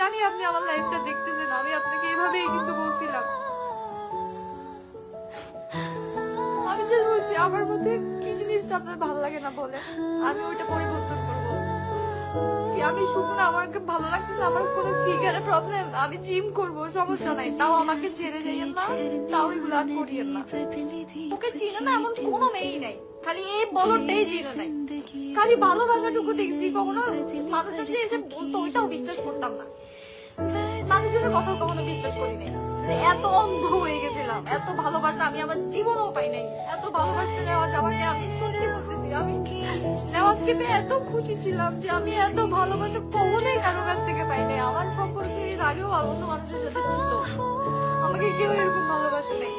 জানি আপনি আমার লাইফটা দেখতেছেন, আমি আপনাকে এভাবেই কিন্তু বলছিলাম। আমি যে বলছি আমার মধ্যে কি জিনিসটা আপনার ভালো লাগে না বলে আমি ওইটা পরিবর্তন করবো। কি আমি শুকনো, আমার ভালো লাগতেছে, আমার কোনো ফিগারে প্রবলেম, আমি জিম করবো, সমস্যা নাই, তাও আমাকে ছেড়ে যাইয়েন না, তাও এগুলো আর করিয়েন না। ওকে চিনে না এমন কোনো মেয়েই নাই, খালি এই বলটাই চিনে নাই। খালি ভালোবাসাটুকু দেখছি, কখনো মানুষের যে এসে বলতো ওইটাও বিশ্বাস করতাম না, মানুষের কথা কখনো বিশ্বাস করি নাই। এত অন্ধ হয়ে গেছিলাম, এত ভালোবাসা আমি আমার জীবনেও পাই নাই। এত ভালোবাসতে নেওয়াজ আমাকে, আমি সত্যি বলতেছি, আমি নেওয়াজকে পেয়ে এত খুশি ছিলাম যে আমি এত ভালোবাসা কখনোই কারো কাছ থেকে পাই নাই। আমার সম্পর্কে এর আগেও অন্য মানুষের সাথে ছিল, আমাকে কেউ এরকম ভালোবাসে নাই।